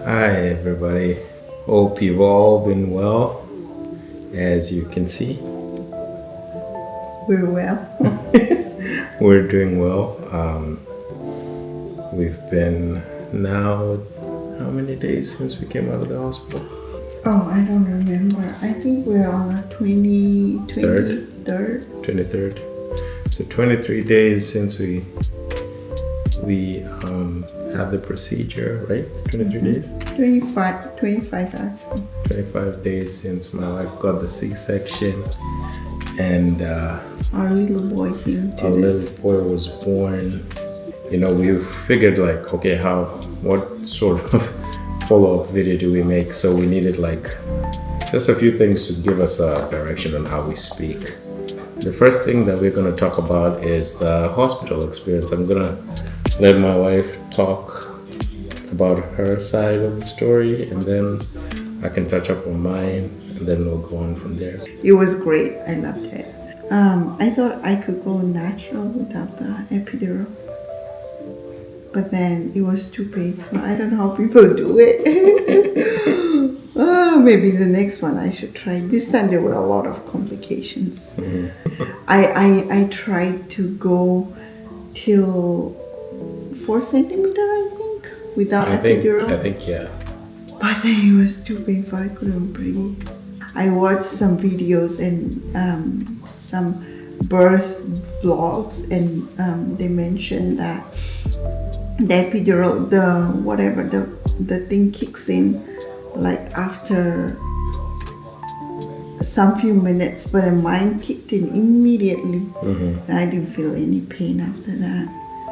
Hi everybody, hope you've all been well. As you can see, we're well. We're doing well. We've been now, how many days since we came out of the hospital? Oh, I don't remember. I think we're on the 23rd. 23rd. So 23 days since we had the procedure, right? 23 days? 25 actually. 25 days since my wife got the C-section, and our little boy came to our little boy was born. You know, we figured like, okay, what sort of follow-up video do we make? So we needed like just a few things to give us a direction on how we speak. The first thing that we're going to talk about is the hospital experience. I'm going to let my wife talk about her side of the story, and then I can touch up on mine, and then we'll go on from there. It was great. I loved it. I thought I could go natural without the epidural, but then it was too painful. I don't know how people do it. Maybe the next one I should try. This time there were a lot of complications. I tried to go till 4 centimeters, I think, without epidural. I think, yeah. But then it was too painful. I couldn't breathe. I watched some videos and some birth vlogs, and they mentioned that the epidural, the thing kicks in like after some few minutes, but mine kicked in immediately, and I didn't feel any pain after that.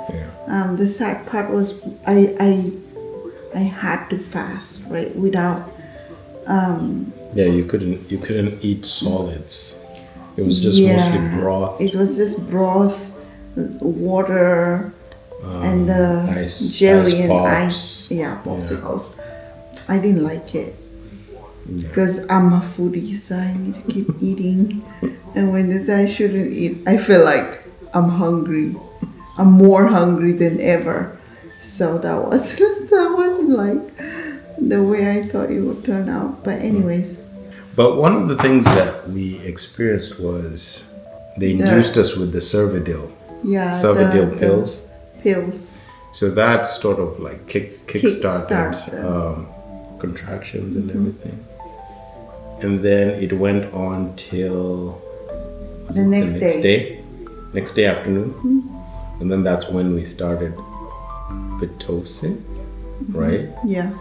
Yeah. The sad part was I had to fast, right, without yeah, you couldn't eat solids. It was just mostly broth. It was just broth, water, and the jelly and ice. Yeah, popsicles. I didn't like it because I'm a foodie, so I need to keep eating. And when they say I shouldn't eat, I feel like I'm hungry. I'm more hungry than ever. So that wasn't like the way I thought it would turn out. But anyways. But one of the things that we experienced was they induced us with the Cervidil. Yeah. Cervidil pills. Pills. So that sort of like kick-started contractions and everything. And then it went on till the next day afternoon. And then that's when we started Pitocin, right? Yeah.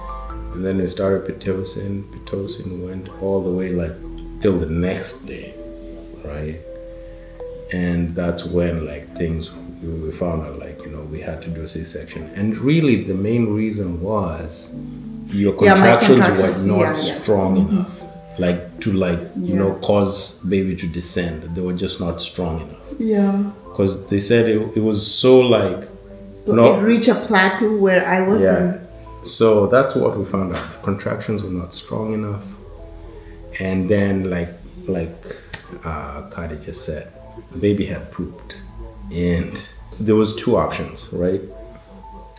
And then we started Pitocin. Pitocin went all the way like till the next day, right? And that's when like we found out like, you know, we had to do a C-section. And really the main reason was your contractions were not strong enough, like to you know, cause baby to descend. They were just not strong enough. Yeah. Because they said it was so like... it reached a plateau where I wasn't... Yeah. So that's what we found out. The contractions were not strong enough. And then like Kadi just said, the baby had pooped. And there was 2 options, right?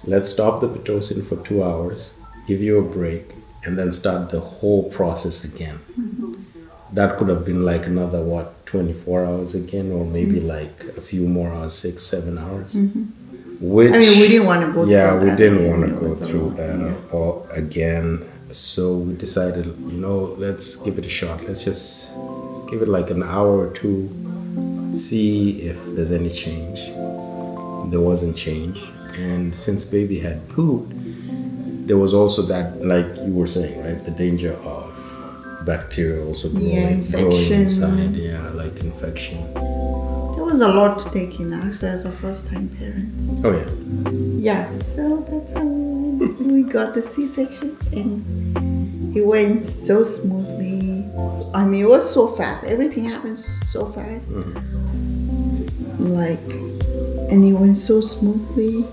Let's stop the Pitocin for 2 hours, give you a break, and then start the whole process again. That could have been like another 24 hours again, or maybe like a few more hours, 6-7 hours. Which, I mean, we didn't want to go through that. Yeah, we didn't want to go through that all again. So we decided, you know, let's give it a shot. Let's just give it like an hour or 2, see if there's any change. There wasn't change. And since baby had pooped, there was also that, like you were saying, right, the danger of bacteria also growing inside. Yeah, like infection. There was a lot to take in actually as a first-time parent. Oh yeah. Yeah, so that's how we got the C-section, and it went so smoothly. I mean, it was so fast. Everything happened so fast. And it went so smoothly.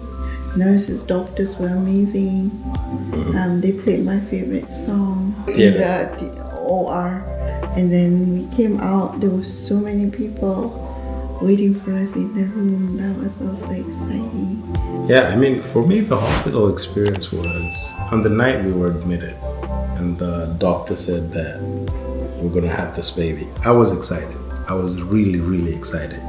Nurses, doctors were amazing. They played my favorite song in the OR. And then we came out, there were so many people. waiting for us in the room. That was also exciting. Yeah, I mean, for me, the hospital experience was on the night we were admitted, and the doctor said that we're gonna have this baby. I was excited. I was really, really excited.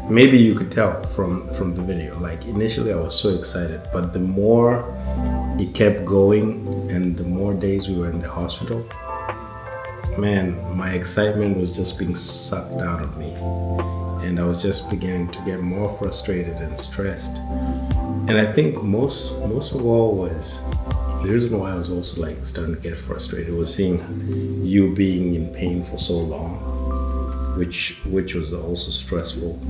Maybe you could tell from the video. Like initially, I was so excited, but the more it kept going, and the more days we were in the hospital, man, my excitement was just being sucked out of me. And I was just beginning to get more frustrated and stressed. And I think most of all was the reason why I was also like starting to get frustrated was seeing you being in pain for so long, which was also stressful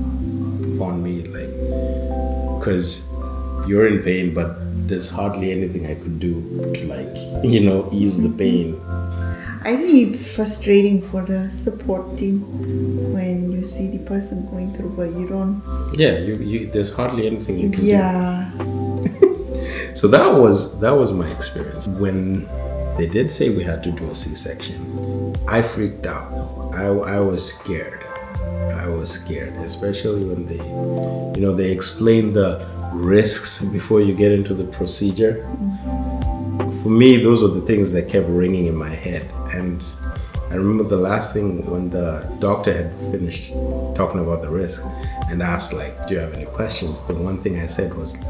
upon me, like because you're in pain, but there's hardly anything I could do to like ease the pain. I think it's frustrating for the support team when you see the person going through, but you don't. Yeah, you there's hardly anything you can do. Yeah. So that was my experience. When they did say we had to do a C-section, I freaked out. I was scared. Especially when they explained the risks before you get into the procedure. For me, those were the things that kept ringing in my head. And I remember the last thing when the doctor had finished talking about the risk and asked, like, do you have any questions? The one thing I said was,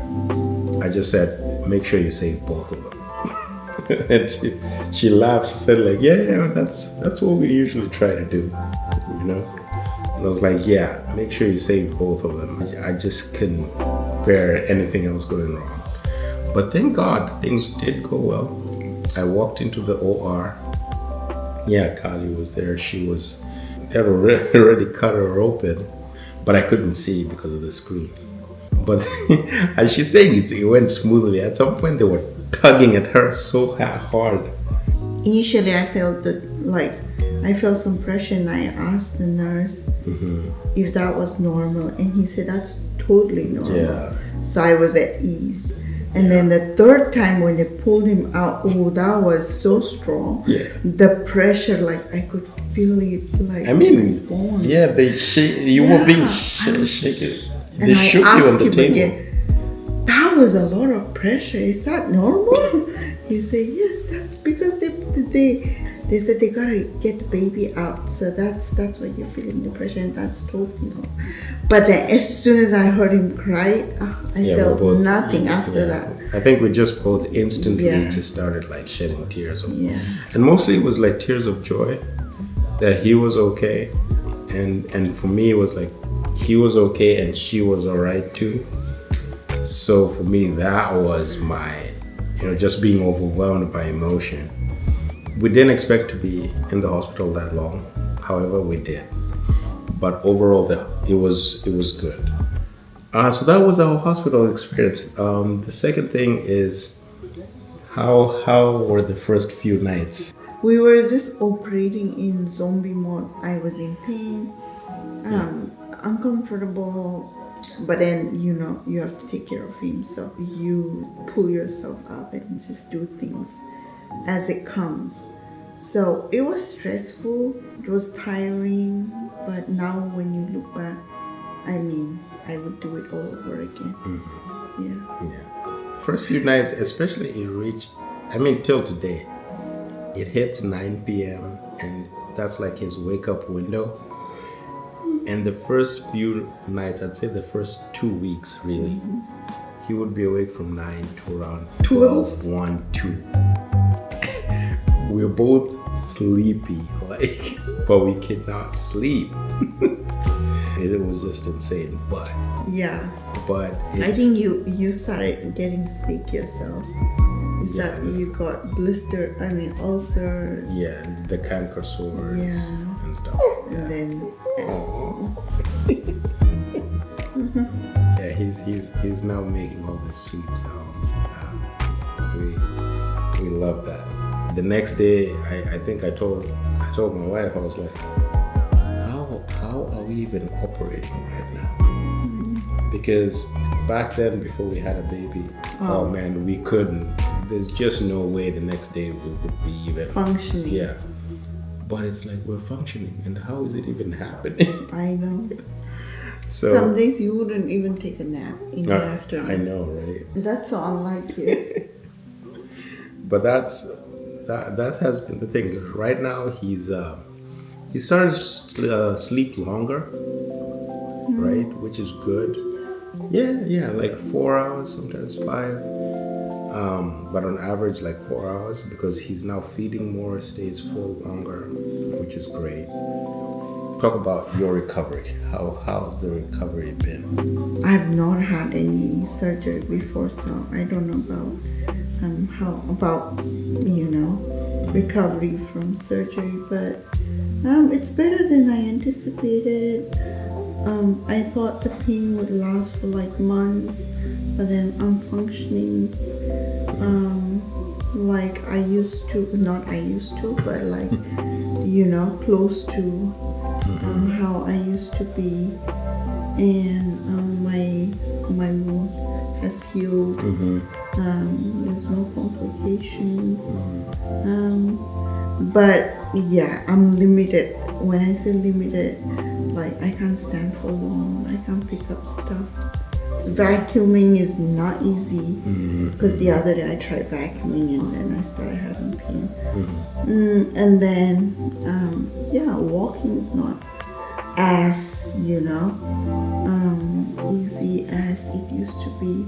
I just said, make sure you save both of them. And she laughed. She said, like, yeah, that's what we usually try to do, And I was like, yeah, make sure you save both of them. I just couldn't bear anything else going wrong. But thank God, things did go well. I walked into the OR. Yeah, Kali was there. They had already cut her open, but I couldn't see because of the screen. But as she's saying, it went smoothly. At some point, they were tugging at her so hard. Initially, I felt some pressure, and I asked the nurse if that was normal, and he said that's totally normal. Yeah. So I was at ease. And then the third time when they pulled him out, that was so strong. Yeah. The pressure, like I could feel it, like in my bones. Yeah, you were being shaken. They shook you on the table. Again, that was a lot of pressure. Is that normal? He said, yes, that's because they said they gotta get the baby out. So that's why you're feeling the pressure, and that's totally normal. But then as soon as I heard him cry, I felt nothing after that. I think we just both instantly just started like shedding tears. And mostly it was like tears of joy that he was okay. And for me, it was like he was okay and she was all right too. So for me, that was my, just being overwhelmed by emotion. We didn't expect to be in the hospital that long. However, we did. But overall, it was good. So that was our hospital experience. The second thing is, how were the first few nights? We were just operating in zombie mode. I was in pain, uncomfortable, but then you have to take care of him. So you pull yourself up and just do things as it comes. So it was stressful, it was tiring, but now when you look back, I would do it all over again. Yeah. First few nights, especially till today, it hits 9 p.m. and that's like his wake up window. And the first few nights, I'd say the first 2 weeks really, he would be awake from 9 to around 12, 1, 2. We're both sleepy, but we could not sleep. It was just insane, but I think you started getting sick yourself. You got ulcers. Yeah, the canker sores and stuff. Yeah. And then he's now making all the sweet sounds. We love that. The next day, I think I told my wife, I was like, how are we even operating right now? Because back then, before we had a baby, oh man, we couldn't. There's just no way the next day we would be even functioning. Yeah. But it's like we're functioning, and how is it even happening? I know. So some days you wouldn't even take a nap in the afternoon. I know, right? That's so unlike you. But that has been the thing. Right now he's starting to sleep longer, right? Which is good. Yeah, like 4 hours, sometimes 5. But on average, like 4 hours, because he's now feeding more, stays full longer, which is great. Talk about your recovery. How's the recovery been? I've not had any surgery before, so I don't know about recovery from surgery, but it's better than I anticipated. I thought the pain would last for like months, but then I'm functioning like I used to, but like close to how I used to be, and my wound has healed. There's no complications, but yeah, I'm limited. When I say limited, like I can't stand for long, I can't pick up stuff. Vacuuming is not easy, because the other day I tried vacuuming and then I started having pain. And then walking is not as easy as it used to be.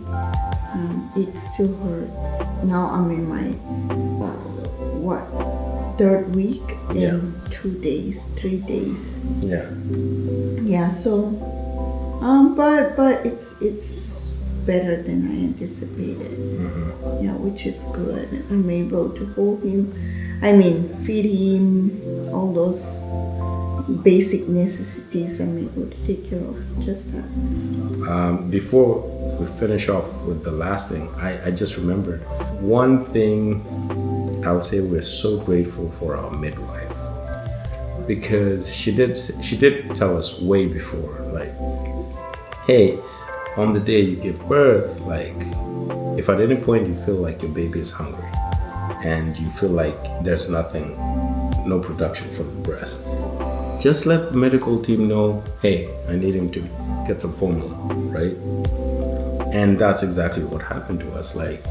It still hurts. Now I'm in my 3rd week in 3 days. Yeah, so but it's better than I anticipated. Yeah, which is good. I'm able to hold him, feed him, all those basic necessities I'm able to take care of, just that. Before we finish off with the last thing, I just remembered one thing. I'll say we're so grateful for our midwife, because she did tell us way before, like, hey, on the day you give birth, like, if at any point you feel like your baby is hungry and you feel like there's no production from the breast, just let the medical team know, hey, I need him to get some formula, right? And that's exactly what happened to us. Like,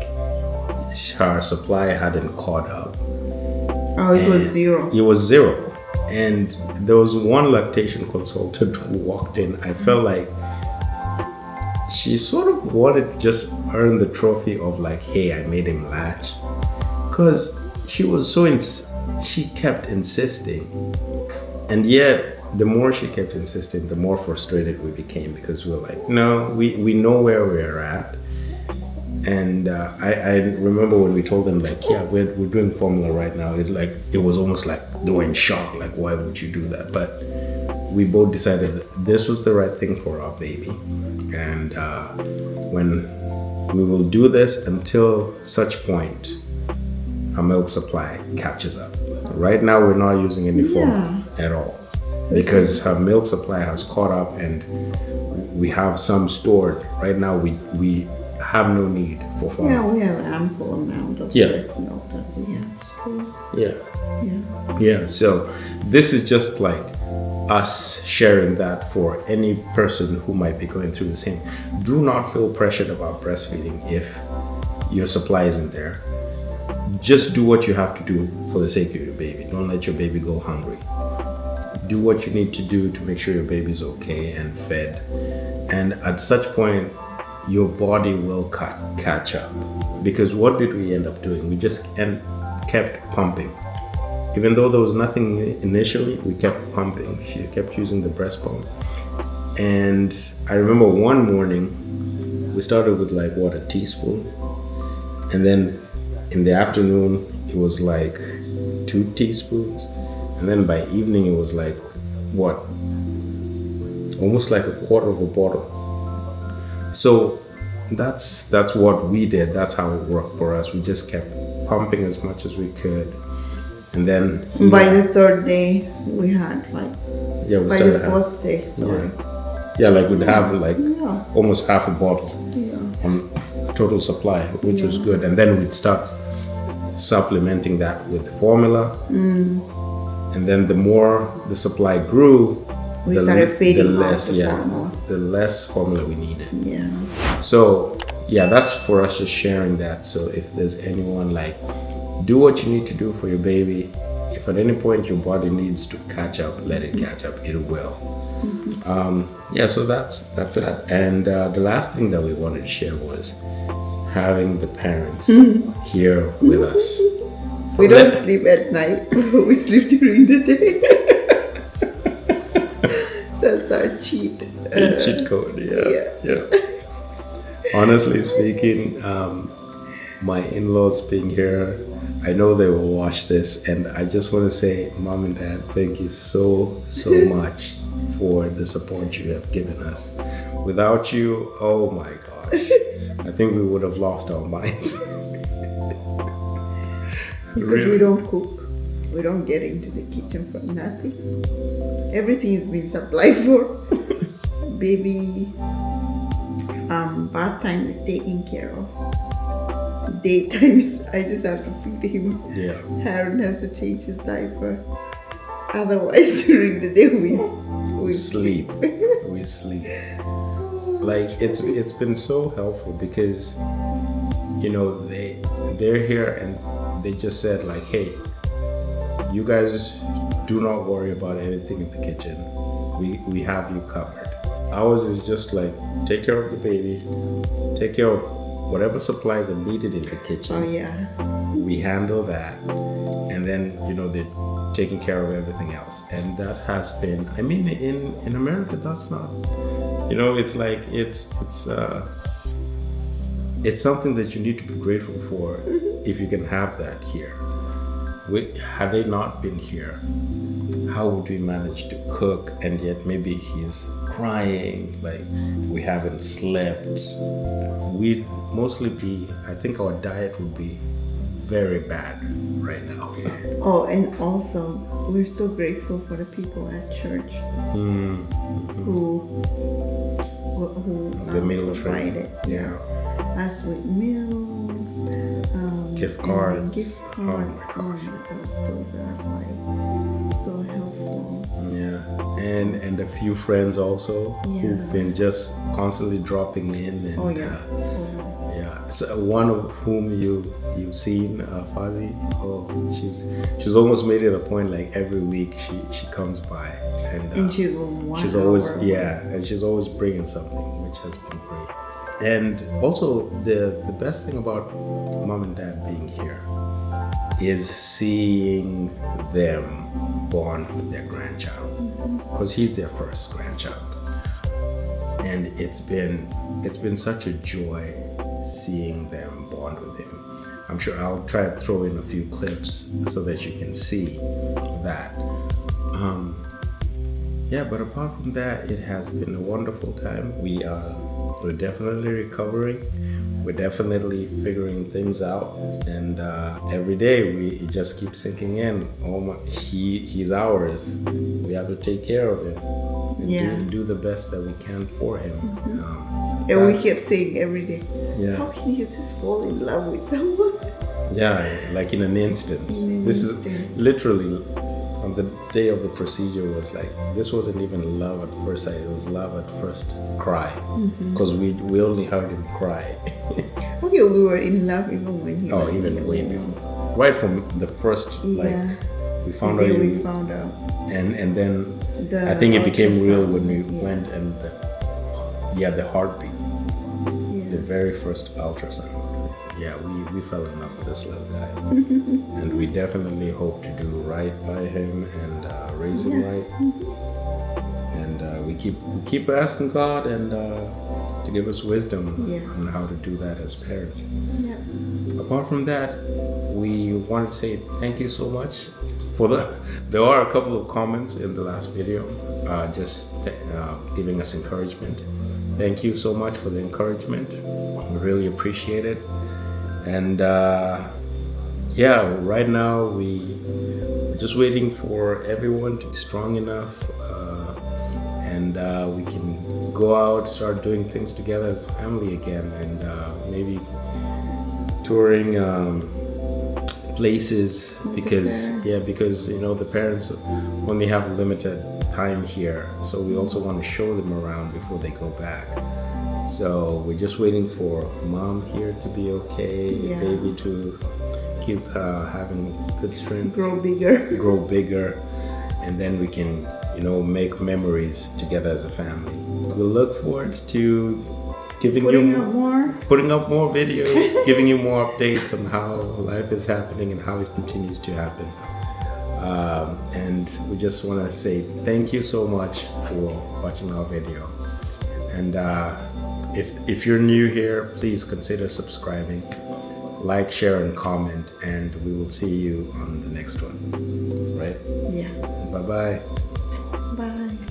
our supply hadn't caught up. Oh, it was zero. It was zero. And there was one lactation consultant who walked in. I felt like she sort of wanted to just earn the trophy of like, hey, I made him latch. Because she was she kept insisting. And yet, the more she kept insisting, the more frustrated we became, because we were like, no, we know where we're at. And I remember when we told them, like, yeah, we're doing formula right now. It was almost like they were in shock, like, why would you do that? But we both decided that this was the right thing for our baby. And when we will do this until such point our milk supply catches up. Right now, we're not using any formula at all, because her milk supply has caught up, and we have some stored. Right now, we have no need for formula. Yeah, we have an ample amount of breast milk that we have stored. Yeah. So this is just like us sharing that for any person who might be going through the same. Do not feel pressured about breastfeeding if your supply isn't there. Just do what you have to do for the sake of your baby. Don't let your baby go hungry. Do what you need to do to make sure your baby's okay and fed. And at such point, your body will catch up. Because what did we end up doing? We just kept pumping. Even though there was nothing initially, we kept pumping. She kept using the breast pump. And I remember one morning, we started with like, a teaspoon. And then in the afternoon, it was like 2 teaspoons. And then by evening, it was like, almost like a quarter of a bottle. So that's what we did. That's how it worked for us. We just kept pumping as much as we could. And then by the 3rd day, we had like, by the 4th day, sorry. Yeah, like we'd have like almost half a bottle on total supply, which was good. And then we'd start supplementing that with formula. And then the more the supply grew, we started fading out the yeah, formula. the less formula we needed. Yeah. So yeah, that's for us just sharing that. So if there's anyone, like, do what you need to do for your baby. If at any point your body needs to catch up, let it catch up. It will. Yeah, so that's that. And the last thing that we wanted to share was having the parents here with us. We don't sleep at night. We sleep during the day. That's our cheat code. Yeah. Honestly speaking, my in-laws being here, I know they will watch this, and I just want to say, Mom and Dad, thank you so much for the support you have given us. Without you, oh my gosh, I think we would have lost our minds. Because we don't cook, we don't get into the kitchen for nothing. Everything is being supplied for. Baby, bath time is taken care of. Daytimes, I just have to feed him. Yeah. Harold has to change his diaper. Otherwise, during the day we sleep. We sleep. Like it's been so helpful because, you know, they're here and they just said, like, hey, you guys do not worry about anything in the kitchen. We have you covered. Ours is just like, take care of the baby, take care of whatever supplies are needed in the kitchen. Oh yeah. We handle that, and then, you know, they're taking care of everything else. And that has been, I mean, in America, that's not, you know, it's like it's something that you need to be grateful for if you can have that here. Had they not been here, how would we manage to cook? And yet maybe he's crying, like we haven't slept. We'd mostly be, I think our diet would be very bad right now. Oh, and also we're so grateful for the people at church who the meal provided us with meals, gift cards. Gift cards. Oh my gosh, those are like so helpful. Yeah, and a few friends also who've been just constantly dropping in. And, so one of whom you've seen, Fazi. Oh, she's almost made it a point, like every week she comes by and she's always and she's always bringing something, which has been great. And also the best thing about Mom and Dad being here is seeing them bond with their grandchild, because he's their first grandchild, and it's been such a joy seeing them bond with him. I'm sure I'll try to throw in a few clips so that you can see that. But apart from that, it has been a wonderful time. We're definitely recovering. We're definitely figuring things out, and every day it just keeps sinking in. He's ours. We have to take care of him and do the best that we can for him. And we kept saying every day, how can you just fall in love with someone? Yeah, like in an instant. This is literally on the day of the procedure was like, this wasn't even love at first sight, it was love at first cry, because we only heard him cry. Okay, we were in love even when he was even way before, right from the first we found out, and then I think it became real when we went and the heartbeat, the very first ultrasound. We fell in love with this little guy. And we definitely hope to do right by him and raise him right. And we keep asking God and to give us wisdom on how to do that as parents. Apart from that, we want to say thank you so much for there are a couple of comments in the last video just giving us encouragement. Thank you so much for the encouragement. We really appreciate it. And right now we're just waiting for everyone to be strong enough and we can go out, start doing things together as family again, and maybe touring places because the parents only have limited time here, so we also want to show them around before they go back. So we're just waiting for mom here to be okay, baby to keep having good strength, grow bigger, and then we can make memories together as a family. We'll look forward to putting up more videos, giving you more updates on how life is happening and how it continues to happen. And we just want to say thank you so much for watching our video. And if you're new here, please consider subscribing, like, share, and comment, and we will see you on the next one. Right? Yeah. Bye-bye. Bye.